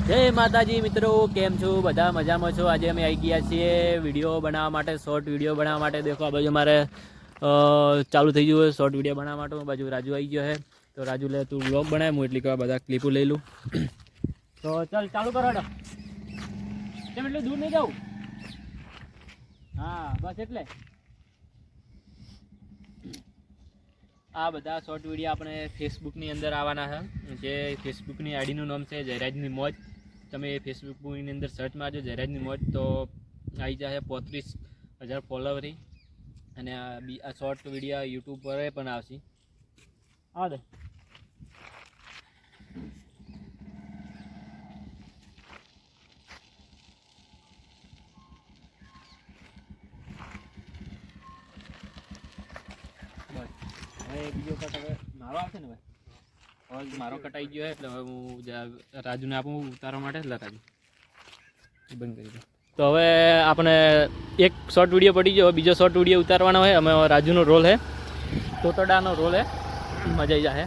જય માતાજી મિત્રો, કેમ છો? બધા મજામાં છો? આજે અમે આવી ગયા છીએ વિડીયો બનાવવા માટે, શોર્ટ વિડીયો બનાવવા માટે. દેખો આ બાજુ મારે ચાલુ થઈ ગયું શોર્ટ વિડીયો બનાવવા માટે. બાજુ રાજુ આવી ગયો છે, તો રાજુ લે તું વ્લોગ બનાવ, હું એટલી કહેવા બધા ક્લિપો લઈ લઉં. તો ચાલ ચાલુ કરો. કેમ એટલું દૂર નહીં જાઉં? હા બસ એટલે આ બધા શોર્ટ વિડીયો આપણે ફેસબુકની અંદર આવવાના છે. જે ફેસબુકની આઈડીનું નામ છે જયરાજની મોજ. તમે ફેસબુકની અંદર સર્ચ મારજો જયરાજની મોજ, તો આવી જશે 35,000 ફોલોવરી. અને આ શોર્ટ વિડીયો યુટ્યુબ પર પણ આવશે. હા દે હવે બીજો કટ હવે મારો આવશે ને ભાઈ. હવે મારો કટાઈ ગયો એટલે હવે હું રાજુને આપું ઉતારવા માટે. એટલે રાજુ બંધ કરી દો. તો હવે આપણે એક શોર્ટ વિડીયો પડી ગયો, બીજો શોર્ટ વિડીયો ઉતારવાનો હોય. અમે રાજુનો રોલ છે, તોતડાનો રોલ છે, મજા આવી જશે.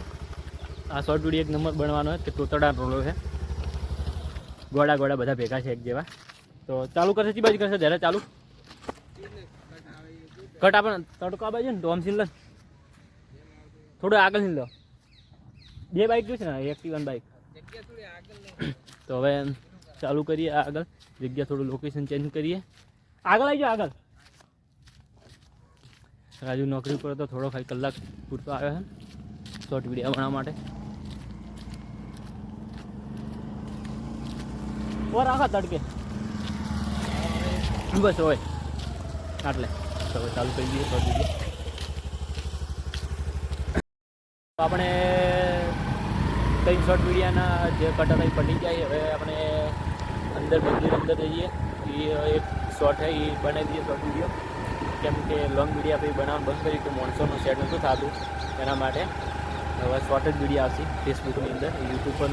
આ શોર્ટ વિડીયો એક નંબર બનવાનો હોય કે તોતડાનો રોલ છે. ગોળા ગોળા બધા ભેગા છે એક જેવા. તો ચાલુ કરશે ચી બાજુ કરશે જ્યારે ચાલુ કટ આપણે તડકો આ બાજુ ને તો આમથી લે થોડું આગળ લો. બે બાઇક જોઈશે ને, એક્ટિવા બાઇક. તો હવે ચાલુ કરીએ આગળ. જગ્યા થોડું લોકેશન ચેન્જ કરીએ. આગળ આવી જાઓ આગળ. રાજુ નોકરી પર તો થોડો ખાલી કલાક પૂરતો આવ્યો છે શોર્ટ વિડીયો બનાવવા માટે. ઓર આખા તડકે બસ હોય આટલે. તો હવે ચાલુ કરી દઈએ શોર્ટ વિડીયો. આપણે કઈ શોર્ટ વિડીયોના જે કટ પટી જાય. હવે આપણે અંદર મંદિર અંદર જઈએ. એ એક શોર્ટ છે એ બનાવી દઈએ શોર્ટ વિડીયો. કેમ કે લોંગ વિડીયો આપણે બનાવવાનું બંધ કર્યું કે મોણસોનું સેટ નહોતું થતું, એના માટે હવે શોર્ટ જ વિડીયો આવશે ફેસબુકની અંદર. યુટ્યુબ પર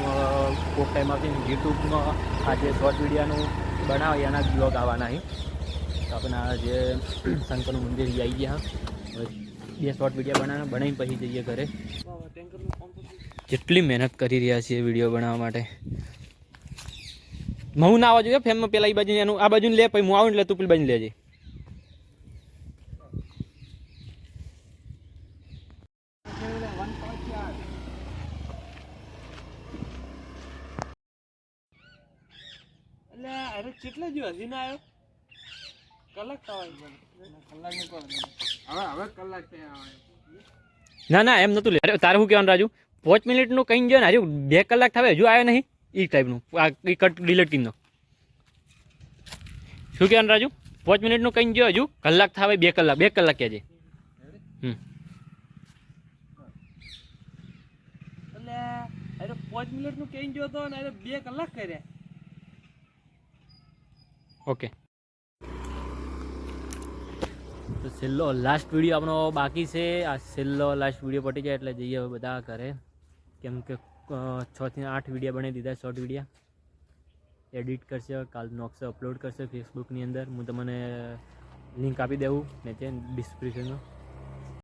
કોક ટાઈમ આવશે. યુટ્યુબમાં આ જે શોર્ટ વિડીયોનું બનાવે એના જ બ્લોગ આવવાના છે. તો આપણે આ જે શંકરનું મંદિર આવી ગયા. હવે બે શોર્ટ વિડીયો બનાવીને પછી જઈએ ઘરે. જેટલી મહેનત કરી રહ્યા છીએ વિડીયો બનાવવા માટે. હું ના આવવા જોઈએ ફેમમાં. પેલા એ બાજુ એનું આ બાજુ લે, પછી હું આવું એટલે તું પેલી બાજુ લેજે. એટલે કેટલા જો હજી ના આવ્યો? કલાક ના ના એમ નતું લે. અરે તારે શું કહેવાનું રાજુ? 5 મિનિટનું કઈ ગયો ને, હજુ 2 કલાક થવે હજુ આવ્યો નહીં. એ ટાઈપનું આ કટ ડિલીટ કરીને શું કહેવાનું રાજુ? 5 મિનિટનું કઈ ગયો હજુ કલાક થવે 2 કલાક 2 કલાક કહેજે. એટલે 5 મિનિટનું કઈ ગયો તો ને 2 કલાક કર્યા. ઓકે, તો છેલ્લો લાસ્ટ વિડીયો આપણો બાકી છે. આ છેલ્લો લાસ્ટ વિડીયો પટી જાય એટલે જઈએ હવે બધા ઘરે. કેમ કે 6 થી 8 વિડીયો બનાવી દીધા શોર્ટ વિડીયો. એડિટ કરશે, કાલ નોકશે, અપલોડ કરશે ફેસબુકની અંદર. હું તમને લિંક આપી દેવું ને છે ડિસ્ક્રિપ્શનમાં.